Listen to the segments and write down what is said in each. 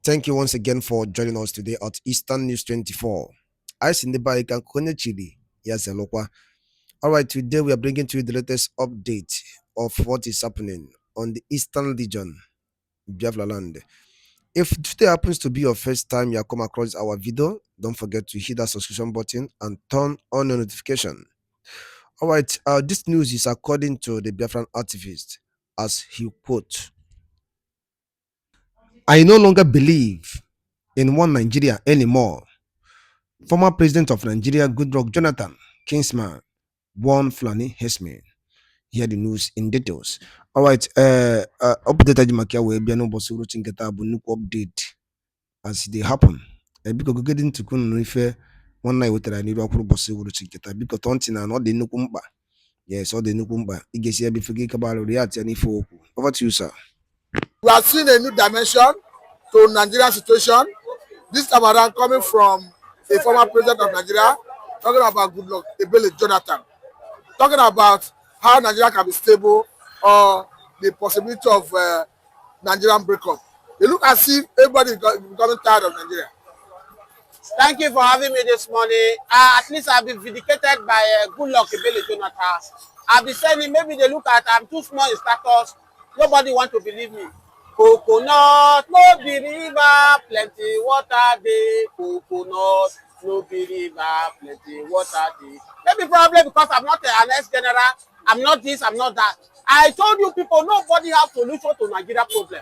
Thank you once again for joining us today at Eastern News 24. I see the bike and Kone Chili. Yes, hello. All right, today we are bringing to you the latest update of what is happening on the Eastern region, Biafra land. If today happens to be your first time you have come across our video, don't forget to hit that subscription button and turn on your notification. All right, this news is according to the Biafran activist, as he quote, I no longer believe in one Nigeria anymore. Former President of Nigeria, Goodluck Jonathan, Kinsman, warned Fulani Hesman. Hear the news in details. All right, update Ajimakia will be no boss routine get up update as they happen. Because go get into kun refer one night with a new boss routine get up because tontin and all the nukumba. Yes, all the nukumba. You get here before get about reality and info. Over to you, sir. We are seeing a new dimension to Nigerian situation. This time around coming from a former president of Nigeria, talking about Goodluck, Jonathan, talking about how Nigeria can be stable or the possibility of Nigerian breakup. It looks as if everybody is becoming tired of Nigeria. Thank you for having me this morning. At least I've been vindicated by Goodluck, Jonathan. I've been saying maybe they look at I'm too small in status. Nobody want to believe me. Coconut, no be river, plenty water dey. Coconut, no be river, plenty water dey. Maybe probably because I'm not an ex-general, I'm not this, I'm not that. I told you people, nobody has solution to Nigeria problem.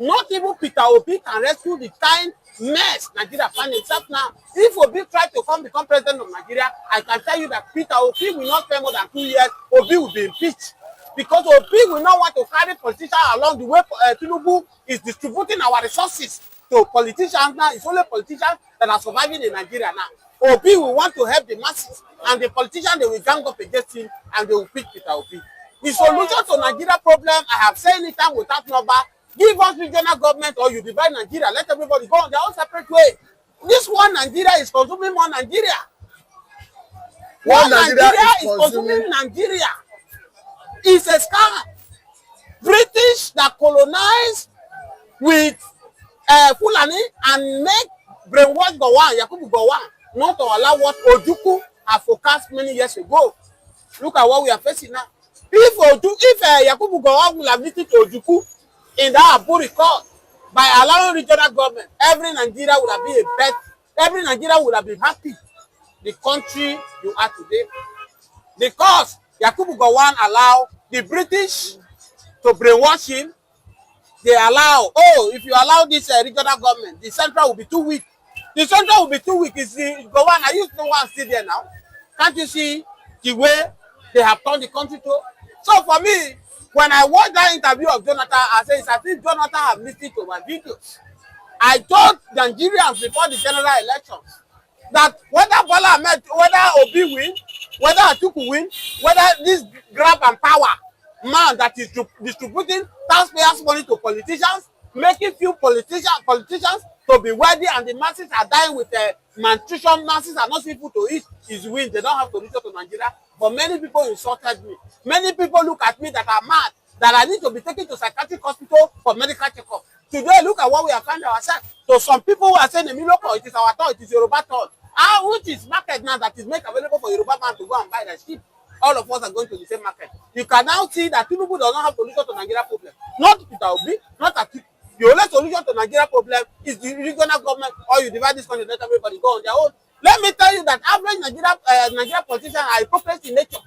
Not even Peter Obi can rescue the kind mess Nigeria find itself now. If Obi tried to become president of Nigeria, I can tell you that Peter Obi will not spend more than 2 years. Obi will be impeached. Because Obi will not want to carry politicians along the way Tinubu is distributing our resources to politicians now. It's only politicians that are surviving in Nigeria now. Obi will want to help the masses, and the politicians, they will gang up against him and they will pick Peter Obi. The solution to Nigeria problem, I have said anytime without number, give us regional government or you divide Nigeria, let everybody go on their own separate way. This one Nigeria is consuming more Nigeria. One Nigeria is consuming Nigeria. It's a scam. British that colonized with Fulani and make brainwash Gowon, Yakubu Gowon, not to allow what Ojukwu have forecast many years ago. Look at what we are facing now. If Yakubu Gowon will have listened to Ojukwu in that Abu record by allowing regional government, every Nigeria would have been a bet. Every Nigeria would have been happy. The country you are today, because Yakubu Gowon allow the British to brainwash him. They allow, if you allow this regional government, the central will be too weak. The central will be too weak. Is the Gowon? I used to want to see there now. Can't you see the way they have turned the country to? So for me, when I watched that interview of Jonathan, I said, it's as if Jonathan have listened to my videos. I told Nigerians before the general elections that whether Bola Ahmed, whether Obi win, whether Atiku win, whether this grab and power man that is distributing taxpayers' money to politicians, making few politicians to be wealthy, and the masses are dying with malnutrition, masses are not able to eat, is win. They don't have solution to Nigeria. But many people insulted me. Many people look at me that are mad, that I need to be taken to psychiatric hospital for medical checkup. Today, look at what we have found ourselves. So some people who are saying, Emiloko, it is our turn, it is Yoruba turn. Which is market now that is made available for Yoruba man to go and buy the sheep? All of us are going to the same market. You can now see that Tinubu does not have solution to Nigeria problem. Not Peter Obi, not Atiku. The only solution to Nigeria problem is the regional government, or you divide this country, let everybody go on their own. Let me tell you that average Nigeria politicians are hypocrites in nature.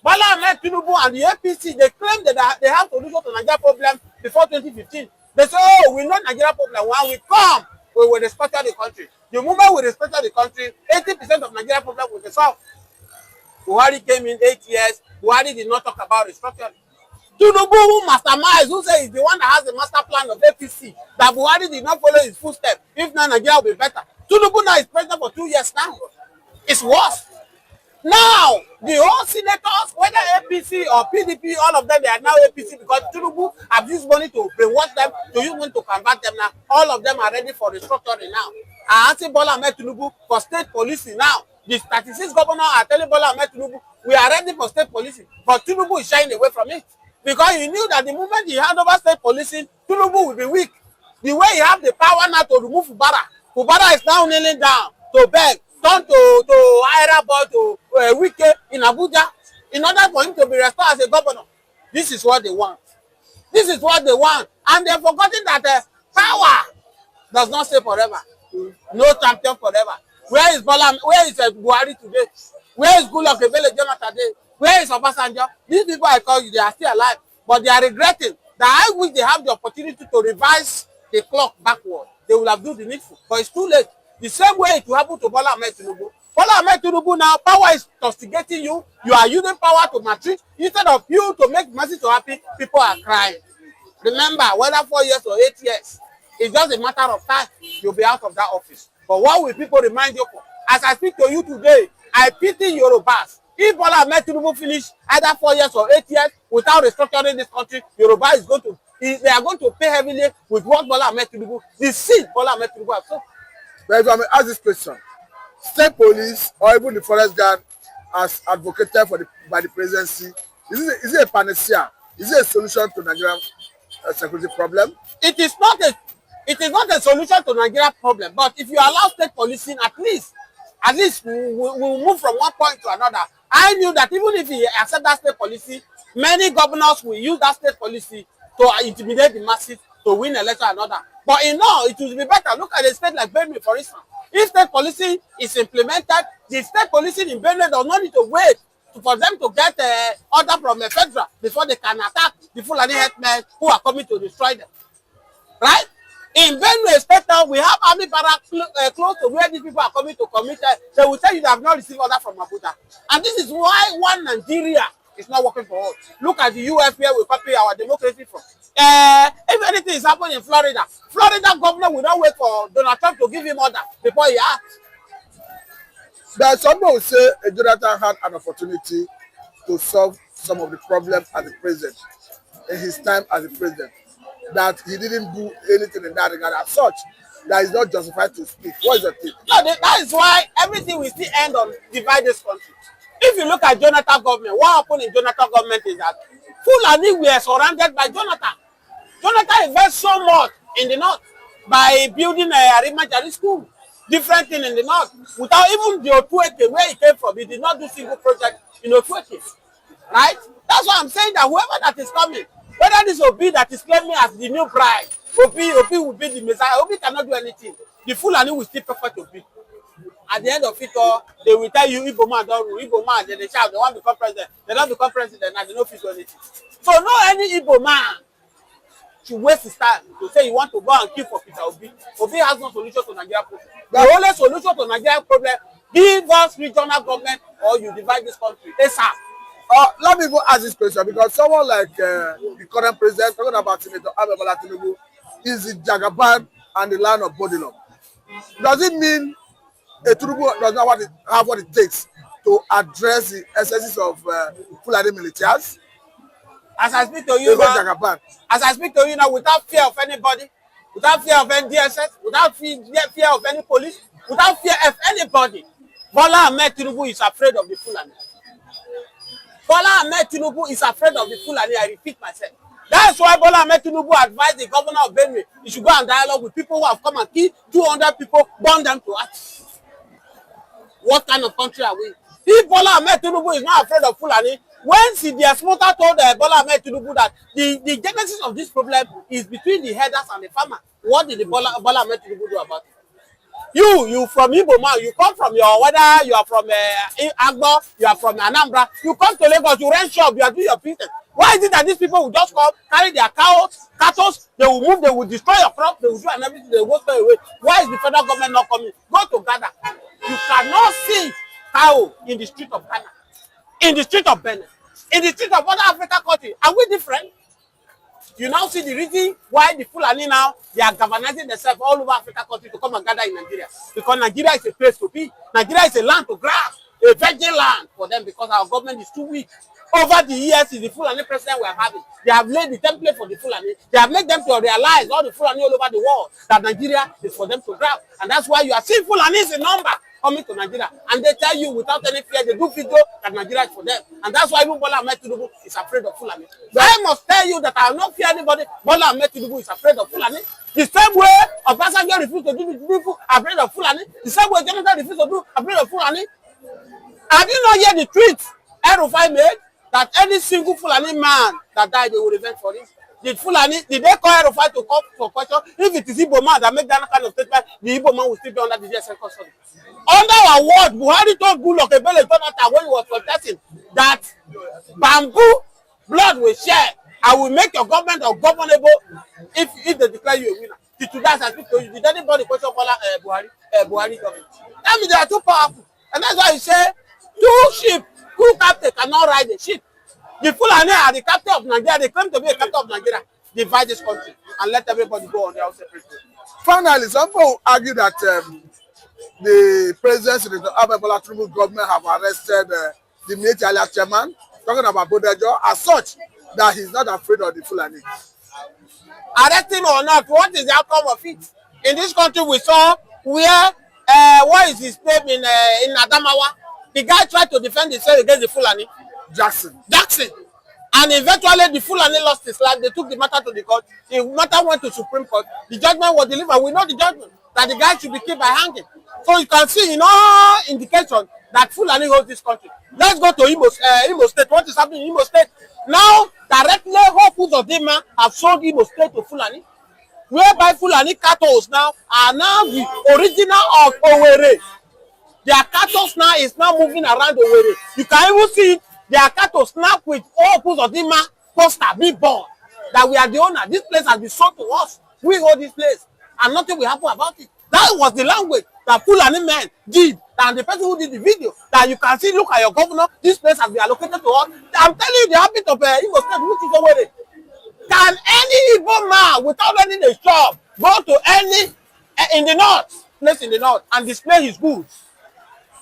Bola Ahmed Tinubu and the APC, they claim that they have solution to Nigeria problem before 2015. They say, we know Nigeria problem. When we come, we will restructure the country. The moment we restructure the country, 80% of Nigeria problem will be solved. Buhari came in 8 years. Buhari did not talk about restructuring. Tinubu, who masterminds, who says he's the one that has the master plan of APC, that Buhari did not follow his footsteps. If not, Nigeria will be better. Tinubu now is president for 2 years now. It's worse. Now, the whole senators, whether APC or PDP, all of them, they are now APC because Tinubu have used money to brainwash them, to use money to convert them now. All of them are ready for restructuring now. I asked Bola Ahmed Tinubu for state policing now. The 36 governors are telling Bola Ahmed Tinubu, we are ready for state policing. But Tinubu is shying away from it. Because he knew that the moment he hand over state policing, Tinubu will be weak. The way he have the power now to remove Fubara. Fubara is now kneeling down to beg, turn to Ira boy to Wike in Abuja in order for him to be restored as a governor. This is what they want. This is what they want. And they've forgotten that power does not stay forever. No champion forever. Where is Bola? Where is Buhari today? Where is Goodluck Jonathan today? Where is Obasanjo? These people I call you, they are still alive, but they are regretting that I wish they have the opportunity to revise the clock backward. They will have done the needful, but it's too late. The same way it will happen to Bola Ahmed Tinubu. Bola Ahmed Tinubu now, power is tostigating you. You are using power to maltreat. Instead of you to make mercy to happy, people are crying. Remember, whether 4 years or 8 years, it's just a matter of time you'll be out of that office. But what will people remind you for? As I speak to you today, I pity Yorubas. If Bola Ahmed Tinubu finish either 4 years or 8 years without restructuring this country, Yoruba is going to, they are going to pay heavily with what Bola Ahmed Tinubu, the seed Bola Ahmed Tinubu has. So, but if I may ask this question, state police or even the forest guard as advocated for by the presidency, is it a panacea? Is it a solution to Nigerian security problem? It is not a solution to Nigeria problem. But if you allow state policing, at least we will move from one point to another. I knew that even if you accept that state policy, many governors will use that state policy to intimidate the masses to win election another. But in all, it will be better. Look at a state like Benue, for instance. If state policy is implemented, the state policy in Benue does not need to wait for them to get order from the federal before they can attack the Fulani headmen who are coming to destroy them. Right? In Benue State now, we have army barracks close to where these people are coming to commit. They will tell you they have not received order from Abuja. And this is why one Nigeria is not working for us. Look at the US where we copy our democracy from. If anything is happening in Florida, Florida governor will not wait for Donald Trump to give him order before he acts. But someone will say Jonathan had an opportunity to solve some of the problems as the president in his time as the president. That he didn't do anything in that regard as such, that is not justified to speak. What is the thing? No, that is why everything will still end on divide this country. If you look at Jonathan government, what happened in Jonathan government is that Fulani were surrounded by Jonathan. Jonathan invested so much in the north by building a Arimajari school, different thing in the north, without even the Otueke, where he came from. He did not do single project in Otueke, right? That's why I'm saying that whoever that is coming, whether this Obi that is claiming as the new bride, Obi will be the Messiah. Obi cannot do anything. The Fulani will still prefer to be. At the end of it all, they will tell you, Igbo man don't rule. Igbo man, they shout, they want to become president. They don't become president, and they don't feel anything. So no any Igbo man should waste his time to say you want to go and kill for Peter Obi. Obi has no solution to Nigeria problem. The only solution to Nigeria problem, give us regional government or you divide this country. ASAP. Let me go ask this question, because someone like the current president, talking about Senator Bola Tinubu, is the Jagaban and the land of Bodilum. Does it mean Tinubu does not have what it takes to address the excesses of Fulani militias? As I speak to you now, without fear of anybody, without fear of any DSS, without fear of any police, without fear of anybody, Bola Ahmed Tinubu is afraid of the Fulani. Bola Ahmed Tinubu is afraid of the Fulani. I repeat myself. That's why Bola Ahmed Tinubu advised the governor of Benue he should go and dialogue with people who have come and killed 200 people, burn them to earth. What kind of country are we? If Bola Ahmed Tinubu is not afraid of Fulani, when the smoker told Bola Ahmed Tinubu that the genesis of this problem is between the herders and the farmer, what did the Bola Ahmed Tinubu do about it? You from Igbo man, you come from whether you are from Agbo, you are from Anambra, you come to Lagos, you rent shop, you are doing your business. Why is it that these people will just come, carry their cattle, they will move, they will destroy your crop, they will do and everything, they will go straight away? Why is the federal government not coming? Go to Ghana. You cannot see cow in the street of Ghana, in the street of Benin, in the street of other African countries. Are we different? You now see the reason why the Fulani now, they are galvanizing themselves all over African countries to come and gather in Nigeria. Because Nigeria is a place to be. Nigeria is a land to grab, a virgin land for them, because our government is too weak. Over the years, the Fulani president we are having, they have laid the template for the Fulani. They have made them to realize, all the Fulani all over the world, that Nigeria is for them to grab. And that's why you are seeing Fulanis in number coming to Nigeria. And they tell you without any fear, they do video that Nigeria is for them. And that's why even Bola Ahmed Tinubu is afraid of Fulani. I must tell you that I will not fear anybody. Bola Ahmed Tinubu is afraid of Fulani. The same way Obasanjo refused to do the people afraid of Fulani, the same way Jonathan refused to do afraid of Fulani. Have you not heard the tweet El-Rufai made that any single Fulani man that died, they will revenge for it? Did they call El-Rufai to come for question? If it is Igbo man that make that kind of statement, the Igbo man will still be under the DSS custody. Under our word, Buhari told Goodluck when he was protesting that bamboo blood will share. I will make your government ungovernable if they declare you a winner. Till today, I speak to you. Did anybody question Buhari government? That means they are too powerful. And that's why you say two captains cannot ride a ship. The Fulani are the captain of Nigeria. They claim to be a captain of Nigeria. Divide this country and let everybody go on their own separate way. Finally, some people argue that the president of the Bola Tinubu government have arrested the military chairman, talking about Bodejo, as such that he's not afraid of the Fulani. Arresting or not, what is the outcome of it? In this country, we saw where what is his name in Adamawa? The guy tried to defend himself against the Fulani. Jackson. And eventually the Fulani lost his life. They took the matter to the court. The matter went to Supreme Court. The judgment was delivered. We know the judgment that the guy should be killed by hanging. So you can see in all indication that Fulani holds this country. Let's go to Imo State. What is happening in Imo State? Now, directly, Hope Uzodinma have sold Imo State to Fulani, whereby Fulani cattle now are now the original of Owerri. Their cattle now is now moving around Owerri. You can even see their cattle snap with Hope Uzodinma poster, big board, that we are the owner. This place has been sold to us. We hold this place, and nothing will happen about it. That was the language that Fulani men did. And the person who did the video, that you can see, look at your governor, this place has been allocated to us. I'm telling you the habit of Imo State, which is Owerri. Can any Igbo man, without running a shop, go to any in the north, place in the north, and display his goods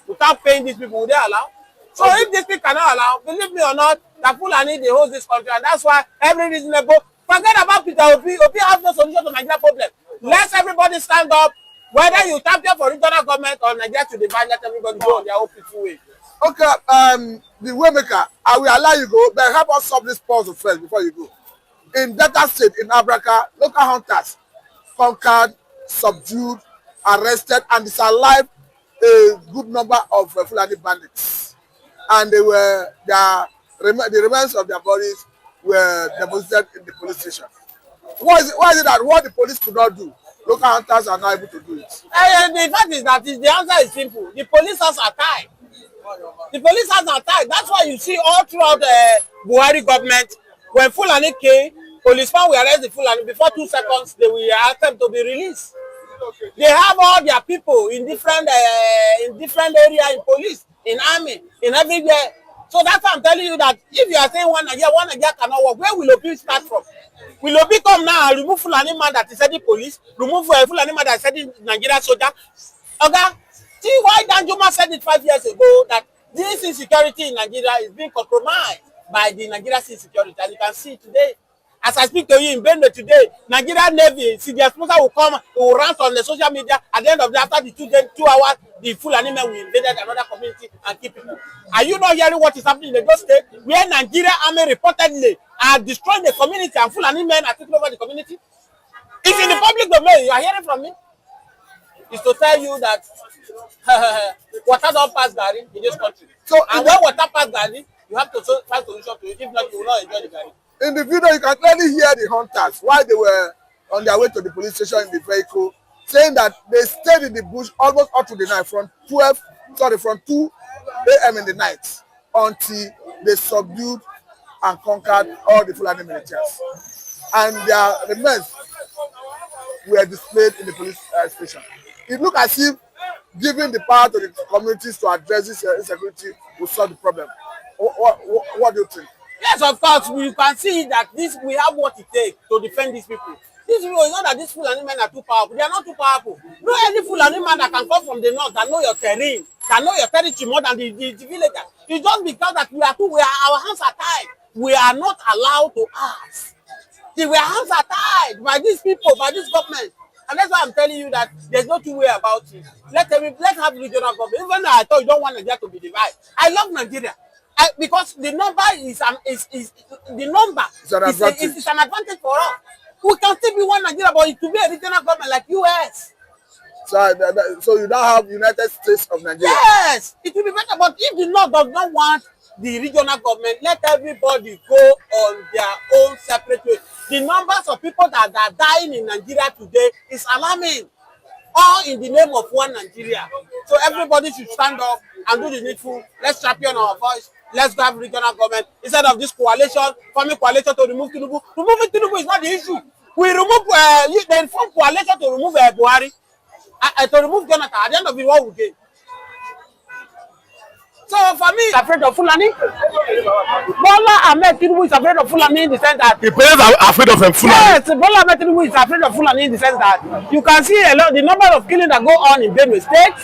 without paying these people? Would they allow? So if these people cannot allow, believe me or not, that Fulani, they hold this country, and that's why every reasonable, forget about Peter Obi. Obi has no solution to Nigeria problem. Let everybody stand up. Whether you champion for regional government or Nigeria to divide, let everybody go on their own peaceful way. Okay, the Waymaker, I will allow you go, but help us solve this puzzle first before you go. In Delta State, in Africa, local hunters conquered, subdued, arrested, and disallowed a good number of Fulani bandits. And the remains of their bodies were deposited in the police station. Why is it that what the police could not do, local hunters are not able to do it? The fact is that the answer is simple. The police hands are tied. The police hands are tied. That's why you see all throughout the Buhari government, when Fulani came, policemen will arrest the Fulani. Before 2 seconds, they will ask them to be released. They have all their people in different areas, in police, in army, in everywhere. So that's why I'm telling you that if you are saying one Nigeria cannot work, where will Obi start from? Will Obi come now and remove Fulani man that is heading police, remove Fulani man that is heading Nigeria soldier? Okay? See why Danjuma said it 5 years ago that this insecurity in Nigeria is being compromised by the Nigeria insecurity, and you can see it today. As I speak to you in Benue today, Nigerian Navy, see their sponsor will come, will rant on the social media. At the end of the after the 2 hours, the Fulani men will invade another community and keep people. Are you not hearing what is happening in the state where Nigeria army reportedly are destroying the community and Fulani men are taking over the community? It's in the public domain. You are hearing from me. It's to tell you that water don't pass Gary in this country. So, and when water pass Gary, you have to find solution to it. If not, you will not enjoy the Gary. In the video, you can clearly hear the hunters while they were on their way to the police station in the vehicle, saying that they stayed in the bush almost up to the night, from 2 a.m. in the night until they subdued and conquered all the Fulani militias. And their remains were displayed in the police station. It looked as if giving the power to the communities to address this insecurity will solve the problem. What do you think? Yes, of course, we can see that we have what it takes to defend these people. These people, it's not that these Fulani men are too powerful. They are not too powerful. No any Fulani man that can come from the north that know your terrain, can know your territory more than the villagers. It's just because that our hands are tied. We are not allowed to ask. Our hands are tied by these people, by this government. And that's why I'm telling you that there's no two way about it. Let's have regional government. Even though I thought you don't want Nigeria to be divided. I love Nigeria. Because the number is an advantage for us. We can still be one Nigeria, but it will be a regional government like US. So you don't have United States of Nigeria. Yes, it will be better. But if the North does not want the regional government, let everybody go on their own separate way. The numbers of people that are dying in Nigeria today is alarming. All in the name of one Nigeria. So everybody should stand up and do the needful. Let's champion our voice. Let's have regional government instead of this coalition, forming coalition to remove Tinubu. Removing Tinubu is not the issue. We remove they form coalition to remove Buhari, to remove Jonathan. At the end of it, what we gain? So for me, he's afraid of Fulani. Bola Ahmed Tinubu is afraid of Fulani in the sense that the parents are afraid of Fulani. Yes, Bola Ahmed Tinubu is afraid of Fulani in the sense that you can see a lot the number of killings that go on in Benue State.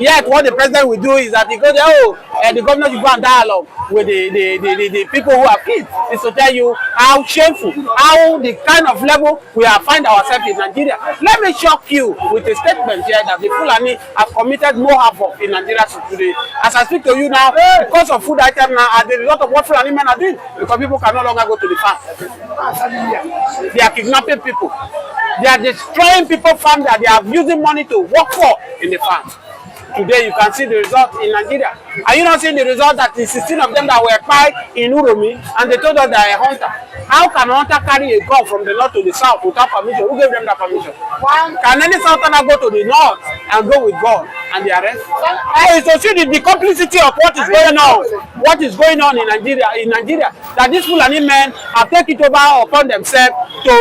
Yet what the president will do is that he goes, the governor should go and dialogue with the people who are killed. It's to tell you how shameful, how the kind of level we are find ourselves in Nigeria. Let me shock you with a statement here that the Fulani have committed more havoc in Nigeria today. As I speak to you now, because of food items now, and the result of what Fulani men are doing, because people can no longer go to the farm. They are kidnapping people. They are destroying people's farm that they are using money to work for in the farm. Today you can see the result in Nigeria. Are you not seeing the result that the 16 of them that were killed in Uromi and they told us they are a hunter? How can a hunter carry a gun from the north to the south without permission? Who gave them that permission? Can any southerner go to the north and go with gun and the arrest? It's to see the complicity of what is going on. What is going on in Nigeria, that these Fulani men have taken it over upon themselves to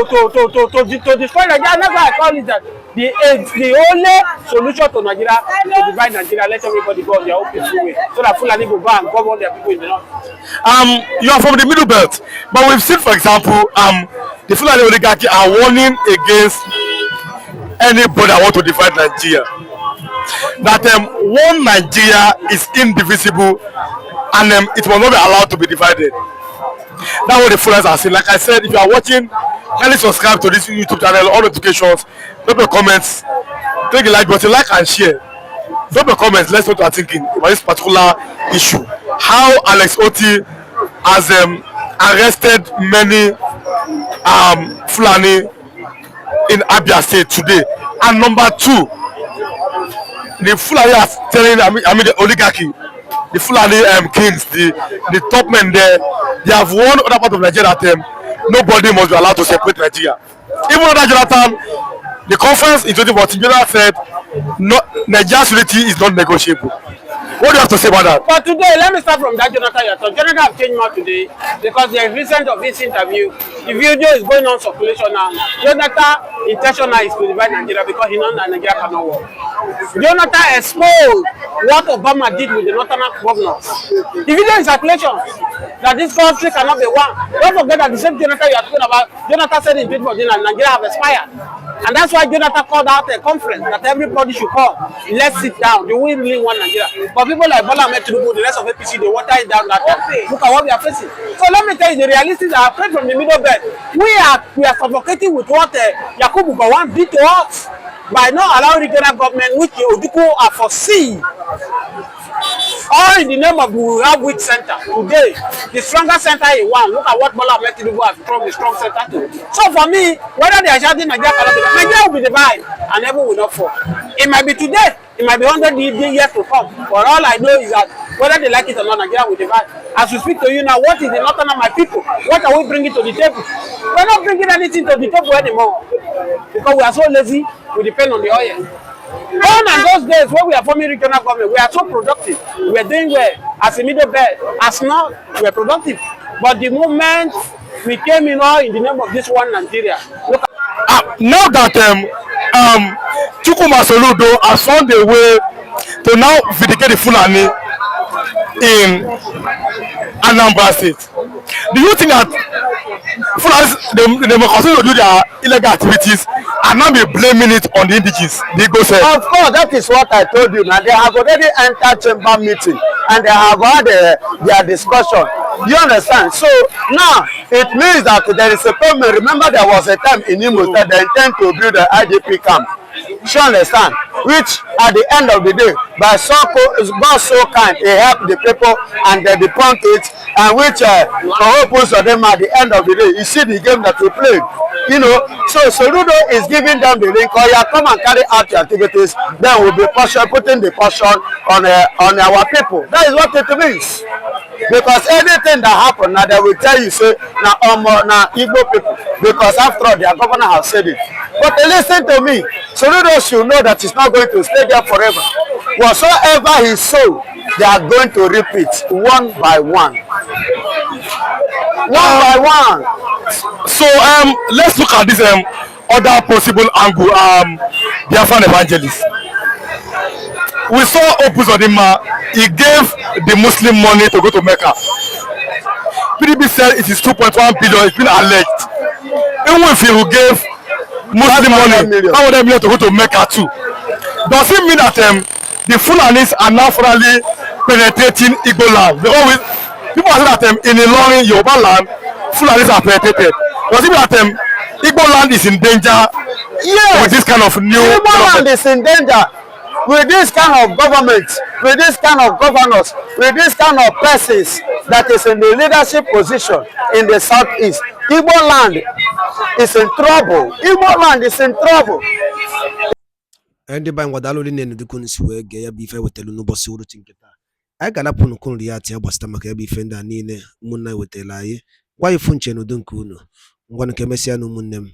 destroy Nigeria. That's why I call it that the only solution to Nigeria is to divide Nigeria, let everybody go on their own peaceful way, so that Fulani will go and govern their people in the north. You are from the middle belt, but we've seen, for example, the Fulani Oligarchy are warning against anybody that want to divide Nigeria. That one Nigeria is indivisible and it will not be allowed to be divided. That's what the Fulani are saying. Like I said, if you are watching, kindly subscribe to this YouTube channel, all notifications, drop your comments, click the like button, like and share. Drop your comments, let's know what you are thinking about this particular issue. How Alex Oti has arrested many Fulani in Abia State today. And number two, the Fulani are telling, the oligarchy, the Fulani kings, the top men there, they have warned other part of Nigeria that nobody must be allowed to separate Nigeria. Even under Jonathan, the conference in 2014, Jonathan said, no, Nigeria's unity is not negotiable. What do you have to say about that? But today, let me start from that Jonathan. Jonathan have changed more today because the recent of this interview, the video is going on circulation now. Jonathan intentional is to divide Nigeria because he knows that Nigeria cannot work. Jonathan exposed what Obama did with the northern governors. The video is circulation that this country cannot be one. Don't forget that the same Jonathan you are talking about, Jonathan said in 2014 that Nigeria have expired. And that's why Jonathan called out a conference that everybody should come. Let's sit down. Do we really want Nigeria? But people like Bola Ahmed Tinubu, the rest of APC, they water it down that time. Look at what we are facing. So let me tell you, the realities are afraid from the middle belt. We are suffocating with what Yakubu Gowon did to us by not allowing regional government, which the Oduko are foreseen. All in the name of we have weak center. Today, the stronger center is one. Look at what Bola Ahmed Tinubu has become the strong center too. So for me, whether they are shouting Nigeria cannot be divided, Nigeria will be divided and heaven will not fall. It might be today, it might be 100 years to come. But all I know is that whether they like it or not, Nigeria will divide. As we speak to you now, what is the northern of my people? What are we bringing to the table? We're not bringing anything to the table anymore because we are so lazy. We depend on the oil. Gone and those days when we are forming regional government, we are so productive. We are doing well as a middle belt. As now, we are productive. But the moment we came in all in the name of this one Nigeria. Look at now that Chukwuma Soludo has found a way to now vindicate the Fulani in Anambra State. Do you think that Fulani they may continue to do their illegal activities and not be blaming it on the indigenous? Of course, that is what I told you. Now they have already entered chamber meeting and they have had their discussion. You understand? So now it means that there is a problem. Remember, there was a time in Imo that they intend to build an IDP camp. You understand? Which at the end of the day, by God so kind, he helped the people and they debunk it, and which for purpose of them at the end of the day, you see the game that we played. You know, so Soludo is giving them the link, or you come and carry out your activities, then we'll be putting the portion on our people. That is what it means. Because anything that happen, now they will tell you, say, now Igbo people, because after all, their governor has said it. But listen to me, Soludo should know that he's not going to stay there forever. Whatsoever he sow, they are going to repeat one by one. One by one. So let's look at this other possible angle. Biafran evangelist. We saw Opus Odima. He gave the Muslim money to go to Mecca. PDP said it is 2.1 billion. It's been alleged. Even if he will give Muslim money, 500 million to go to Mecca too. Does it mean that the Fulanis are now finally penetrating Igbo land? Because people are saying that in Ilorin, Yoruba land, Fulanis are penetrated. Does it mean that Igbo land is in danger? Yes. With this kind of new Igbo land is in danger with this kind of government, with this kind of governors, with this kind of persons that is in the leadership position in the southeast. Igbo land is in trouble. Igbo land is in trouble. Ndị ba ngwadalo dị n'enudukwu nsi wee gee ya bụ ife wetelu n'ụbọchị uruchi nketa. Anyị ga-anapụ nnukwu nri ya atịa gbasịta maka ya bụ ife ndị a niile ụmụnna wetela anyị. Gwa ifu nche n'udo nke unu. Ngwanụ ka emesịa na ụmụnne m.